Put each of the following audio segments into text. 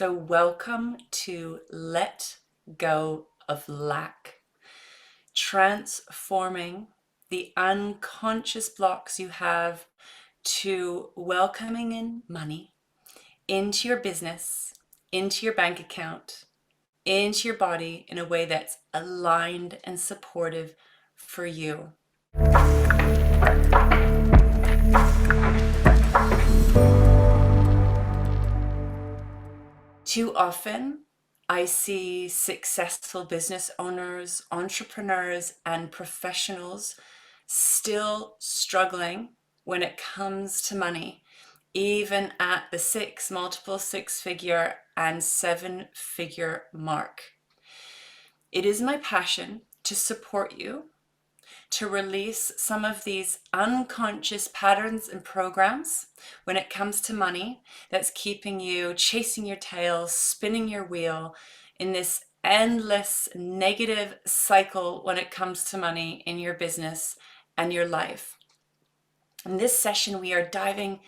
So welcome to Let Go of Lack, transforming the unconscious blocks you have to welcoming in money into your business, into your bank account, into your body in a way that's aligned and supportive for you. Too often, I see successful business owners, entrepreneurs, and professionals still struggling when it comes to money, even at the multiple six-figure and seven-figure mark. It is my passion to support you to release some of these unconscious patterns and programs when it comes to money that's keeping you chasing your tail, spinning your wheel in this endless negative cycle when it comes to money in your business and your life. In this session, we are diving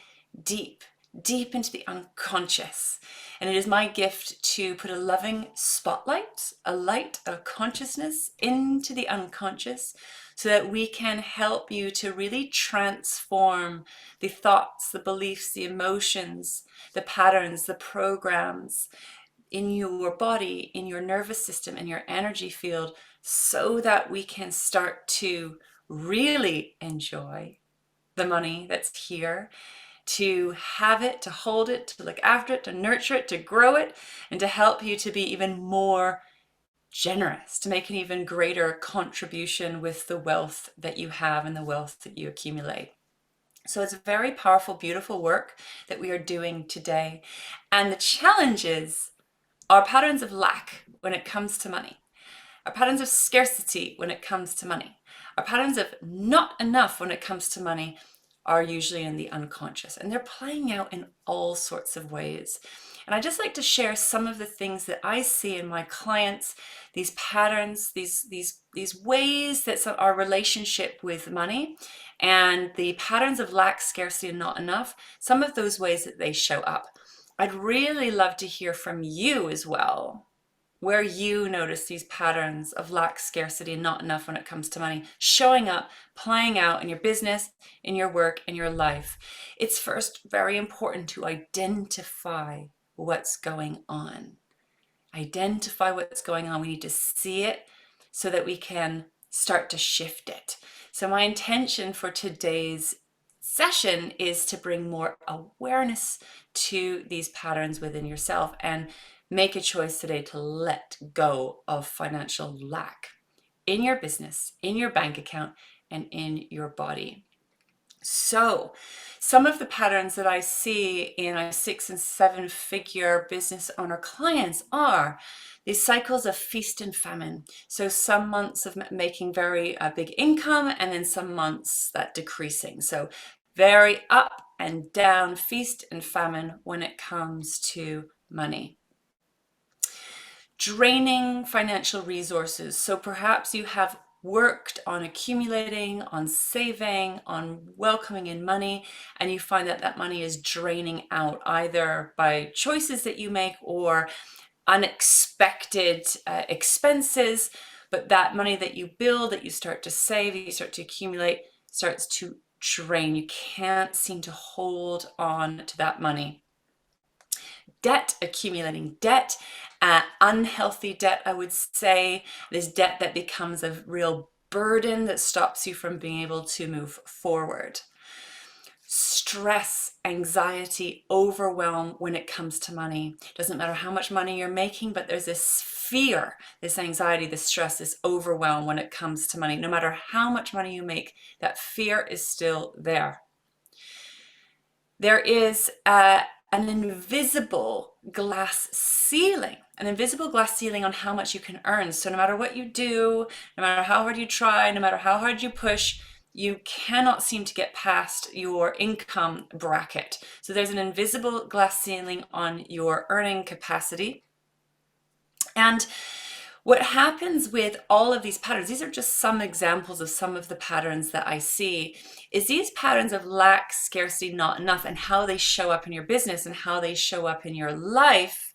deep into the unconscious. And it is my gift to put a loving spotlight, a light of consciousness into the unconscious so that we can help you to really transform the thoughts, the beliefs, the emotions, the patterns, the programs in your body, in your nervous system, in your energy field, so that we can start to really enjoy the money that's here, to have it, to hold it, to look after it, to nurture it, to grow it, and to help you to be even more generous, to make an even greater contribution with the wealth that you have and the wealth that you accumulate. So it's a very powerful, beautiful work that we are doing today. And the challenges are patterns of lack when it comes to money, are patterns of scarcity when it comes to money, are patterns of not enough when it comes to money, are usually in the unconscious, and they're playing out in all sorts of ways. And I just like to share some of the things that I see in my clients, these patterns, these ways that our relationship with money and the patterns of lack, scarcity, and not enough, some of those ways that they show up. I'd really love to hear from you as well, where you notice these patterns of lack, scarcity, and not enough when it comes to money showing up, playing out in your business, in your work, in your life. It's first very important to identify what's going on. Identify what's going on. We need to see it so that we can start to shift it. So my intention for today's session is to bring more awareness to these patterns within yourself and make a choice today to let go of financial lack in your business, in your bank account, and in your body. So some of the patterns that I see in my 6- and 7-figure business owner clients are these cycles of feast and famine. So some months of making very big income, and then some months that decreasing. So very up and down, feast and famine when it comes to money. Draining financial resources. So perhaps you have worked on accumulating, on saving, on welcoming in money, and you find that that money is draining out either by choices that you make or unexpected expenses. But that money that you build, that you start to save, you start to accumulate, starts to drain. You can't seem to hold on to that money. Debt, accumulating debt, unhealthy debt, I would say. This debt that becomes a real burden that stops you from being able to move forward. Stress, anxiety, overwhelm when it comes to money. Doesn't matter how much money you're making, but there's this fear, this anxiety, this stress, this overwhelm when it comes to money. No matter how much money you make, that fear is still there. There is an invisible glass ceiling, on how much you can earn. So no matter what you do, no matter how hard you try, no matter how hard you push, you cannot seem to get past your income bracket. So there's an invisible glass ceiling on your earning capacity. And what happens with all of these patterns, these are just some examples of some of the patterns that I see, is these patterns of lack, scarcity, not enough, and how they show up in your business and how they show up in your life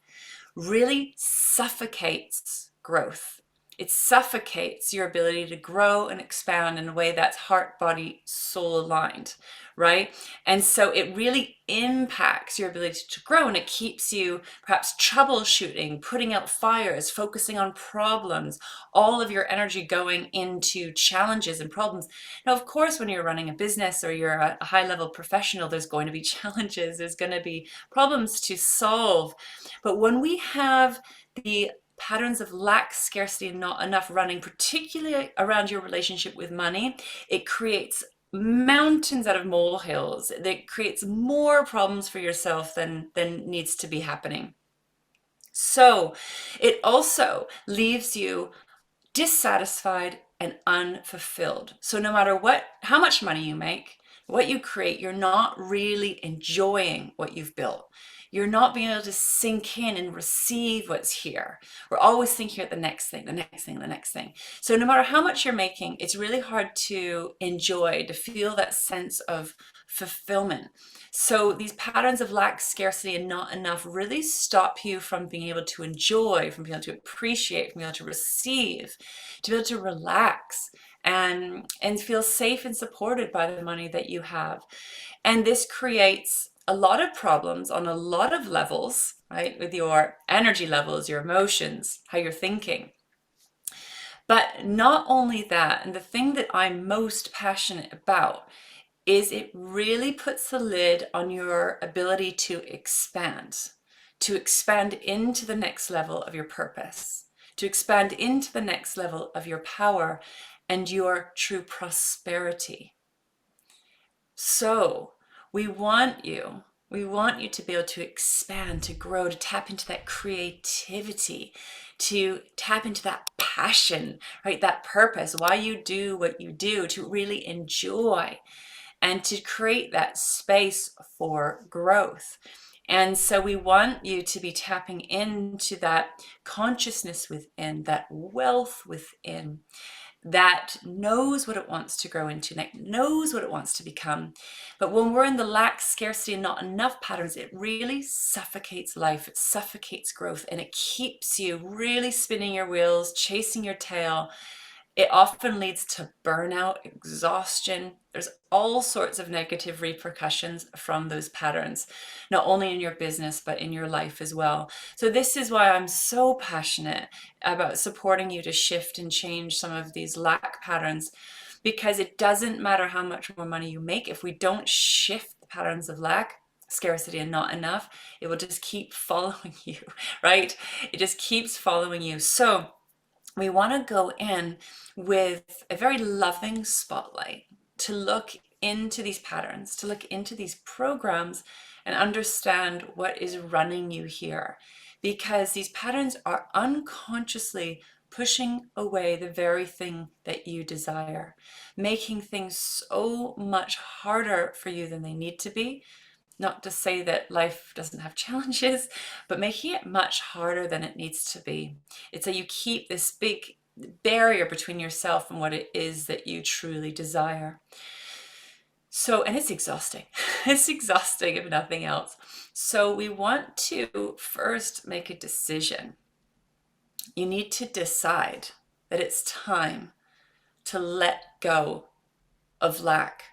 really suffocates growth. It suffocates your ability to grow and expand in a way that's heart, body, soul aligned, right? And so it really impacts your ability to grow, and it keeps you perhaps troubleshooting, putting out fires, focusing on problems, all of your energy going into challenges and problems. Now, of course, when you're running a business or you're a high-level professional, there's going to be challenges, there's going to be problems to solve. But when we have the patterns of lack, scarcity, and not enough running, particularly around your relationship with money, it creates mountains out of molehills. That creates more problems for yourself than needs to be happening. So it also leaves you dissatisfied and unfulfilled. So no matter how much money you make, what you create, you're not really enjoying what you've built. You're not being able to sink in and receive what's here. We're always thinking of the next thing, the next thing, the next thing. So no matter how much you're making, it's really hard to enjoy, to feel that sense of fulfillment. So these patterns of lack, scarcity, and not enough really stop you from being able to enjoy, from being able to appreciate, from being able to receive, to be able to relax and feel safe and supported by the money that you have. And this creates a lot of problems on a lot of levels, right? With your energy levels, your emotions, how you're thinking. But not only that, and the thing that I'm most passionate about is it really puts the lid on your ability to expand into the next level of your purpose, to expand into the next level of your power and your true prosperity. So we want you to be able to expand, to grow, to tap into that creativity, to tap into that passion, right? That purpose, why you do what you do, to really enjoy and to create that space for growth. And so we want you to be tapping into that consciousness within, that wealth within, that knows what it wants to grow into, that knows what it wants to become. But when we're in the lack, scarcity, and not enough patterns, it really suffocates life, it suffocates growth, and it keeps you really spinning your wheels, chasing your tail. It often leads to burnout, exhaustion. There's all sorts of negative repercussions from those patterns, not only in your business, but in your life as well. So this is why I'm so passionate about supporting you to shift and change some of these lack patterns, because it doesn't matter how much more money you make. If we don't shift the patterns of lack, scarcity, and not enough, it will just keep following you, right? It just keeps following you. So we want to go in with a very loving spotlight to look into these patterns, to look into these programs and understand what is running you here. Because these patterns are unconsciously pushing away the very thing that you desire, making things so much harder for you than they need to be. Not to say that life doesn't have challenges, but making it much harder than it needs to be. It's that you keep this big barrier between yourself and what it is that you truly desire. So, and it's exhausting. It's exhausting if nothing else. So we want to first make a decision. You need to decide that it's time to let go of lack,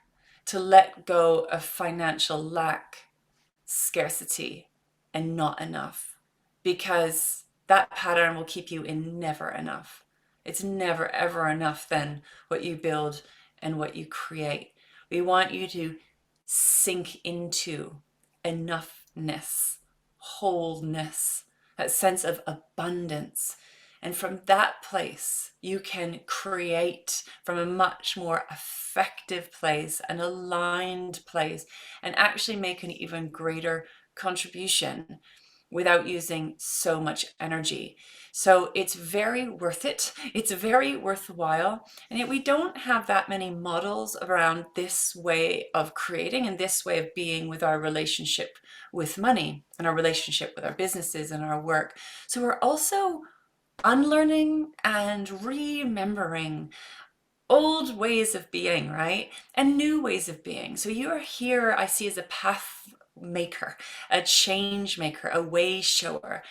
to let go of financial lack, scarcity, and not enough, because that pattern will keep you in never enough. It's never ever enough than what you build and what you create. We want you to sink into enoughness, wholeness, that sense of abundance. And from that place, you can create from a much more effective place, an aligned place, and actually make an even greater contribution without using so much energy. So it's very worth it. It's very worthwhile. And yet we don't have that many models around this way of creating and this way of being with our relationship with money and our relationship with our businesses and our work. So we're also unlearning and remembering old ways of being, right? And new ways of being. So you are here, I see, as a maker, a change maker, a way shower,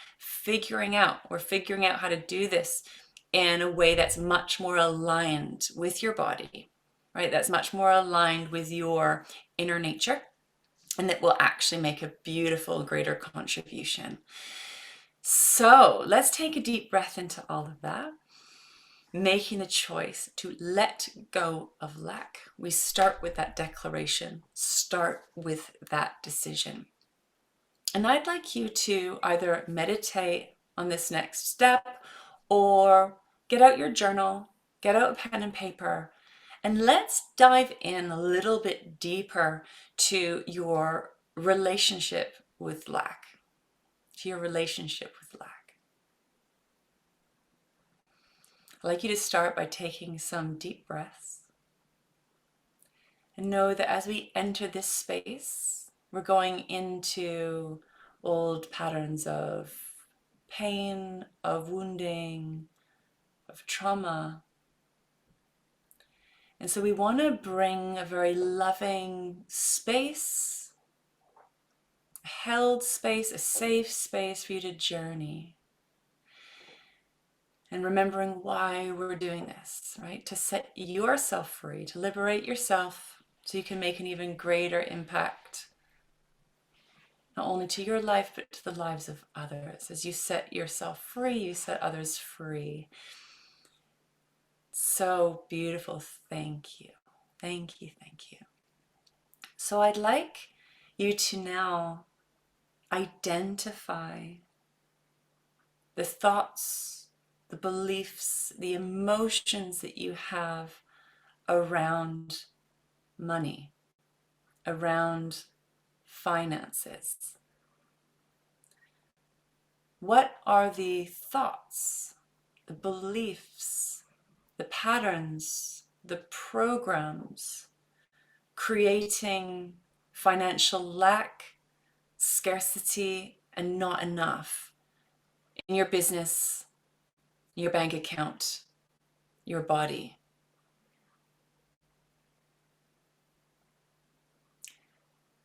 we're figuring out how to do this in a way that's much more aligned with your body, right? That's much more aligned with your inner nature, and that will actually make a beautiful, greater contribution. So let's take a deep breath into all of that, making the choice to let go of lack. We start with that declaration, start with that decision. And I'd like you to either meditate on this next step or get out your journal, get out a pen and paper, and let's dive in a little bit deeper to your relationship with lack, to your relationship with lack. I'd like you to start by taking some deep breaths and know that as we enter this space, we're going into old patterns of pain, of wounding, of trauma. And so we want to bring a very loving space, a held space, a safe space for you to journey. And remembering why we're doing this, right? To set yourself free, to liberate yourself so you can make an even greater impact, not only to your life, but to the lives of others. As you set yourself free, you set others free. So beautiful. Thank you. Thank you. Thank you. So I'd like you to now identify the thoughts, the beliefs, the emotions that you have around money, around finances. What are the thoughts, the beliefs, the patterns, the programs creating financial lack, scarcity, and not enough in your business, your bank account, your body?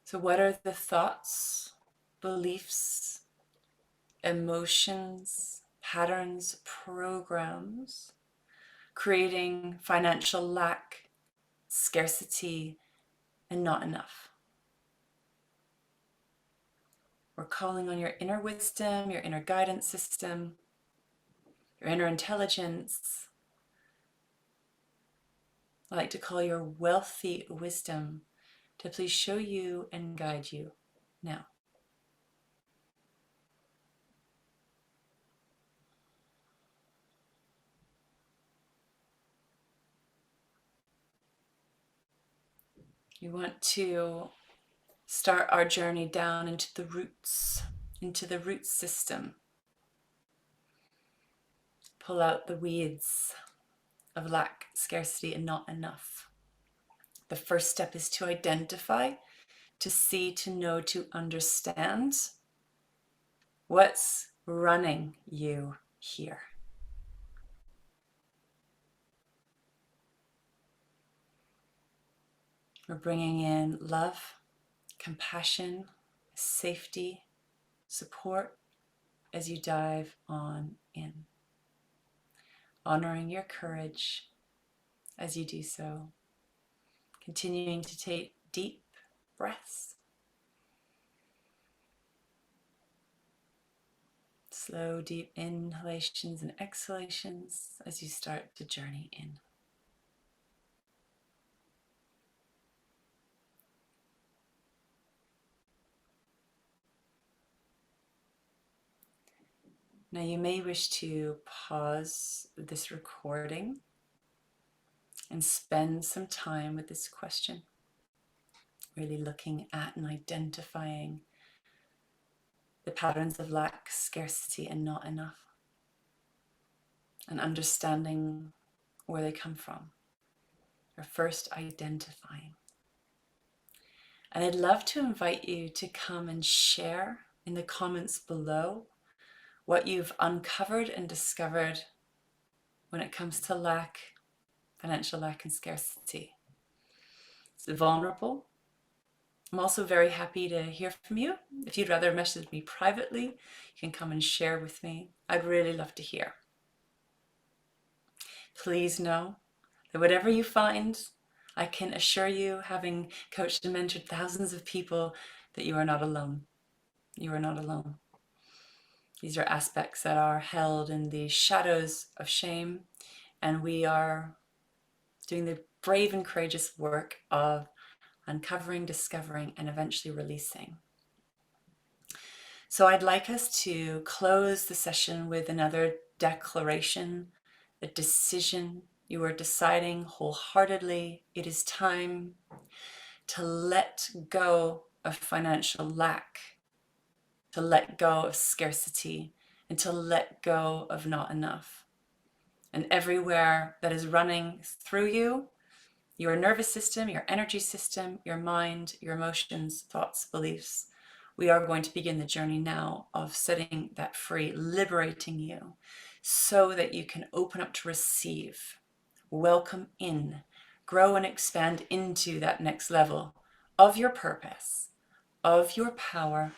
So what are the thoughts, beliefs, emotions, patterns, programs creating financial lack, scarcity, and not enough? We're calling on your inner wisdom, your inner guidance system, your inner intelligence. I like to call your wealthy wisdom to please show you and guide you now. You want to start our journey down into the root system. Pull out the weeds of lack, scarcity, and not enough. The first step is to identify, to see, to know, to understand what's running you here. We're bringing in love, compassion, safety, support as you dive on in. Honoring your courage as you do so. Continuing to take deep breaths. Slow, deep inhalations and exhalations as you start to journey in. Now you may wish to pause this recording and spend some time with this question, really looking at and identifying the patterns of lack, scarcity, and not enough, and understanding where they come from, or first identifying. And I'd love to invite you to come and share in the comments below what you've uncovered and discovered when it comes to lack, financial lack and scarcity. It's vulnerable, I'm also very happy to hear from you. If you'd rather message me privately, you can come and share with me. I'd really love to hear. Please know that whatever you find, I can assure you, having coached and mentored thousands of people, that you are not alone. You are not alone. These are aspects that are held in the shadows of shame, and we are doing the brave and courageous work of uncovering, discovering, and eventually releasing. So I'd like us to close the session with another declaration, a decision. You are deciding wholeheartedly it is time to let go of financial lack, to let go of scarcity, and to let go of not enough. And everywhere that is running through you, your nervous system, your energy system, your mind, your emotions, thoughts, beliefs, we are going to begin the journey now of setting that free, liberating you so that you can open up to receive, welcome in, grow and expand into that next level of your purpose, of your power,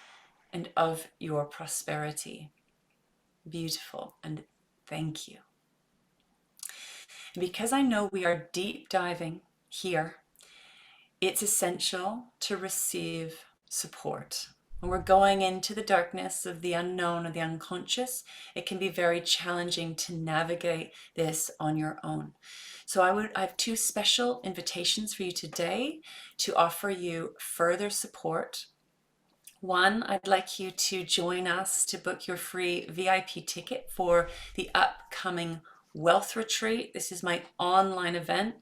and of your prosperity. Beautiful, and thank you. And because I know we are deep diving here, it's essential to receive support. When we're going into the darkness of the unknown or the unconscious, it can be very challenging to navigate this on your own. So I have two special invitations for you today to offer you further support. One, I'd like you to join us to book your free VIP ticket for the upcoming Wealth Retreat. This is my online event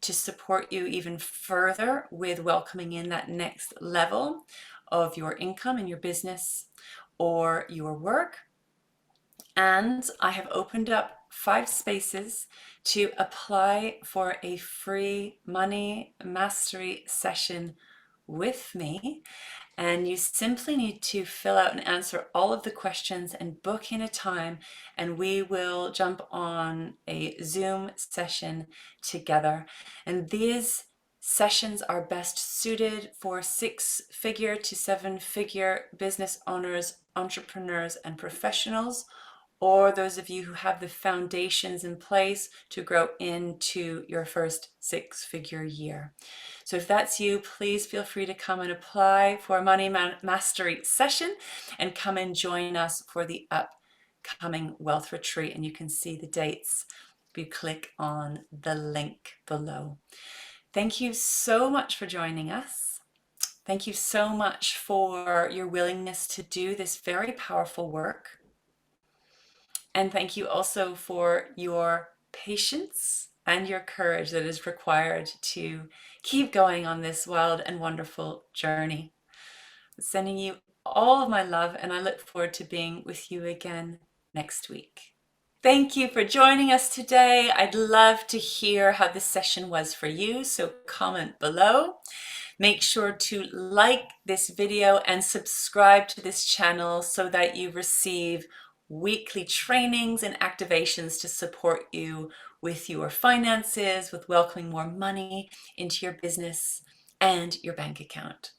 to support you even further with welcoming in that next level of your income in your business or your work. And I have opened up 5 spaces to apply for a free money mastery session with me. And you simply need to fill out and answer all of the questions and book in a time, and we will jump on a Zoom session together. And these sessions are best suited for 6-figure to 7-figure business owners, entrepreneurs, and professionals, or those of you who have the foundations in place to grow into your first 6-figure year. So if that's you, please feel free to come and apply for a Money Mastery session and come and join us for the upcoming Wealth Retreat. And you can see the dates if you click on the link below. Thank you so much for joining us. Thank you so much for your willingness to do this very powerful work. And thank you also for your patience and your courage that is required to keep going on this wild and wonderful journey. I'm sending you all of my love, and I look forward to being with you again next week. Thank you for joining us today. I'd love to hear how this session was for you, so comment below. Make sure to like this video and subscribe to this channel so that you receive weekly trainings and activations to support you with your finances, with welcoming more money into your business and your bank account.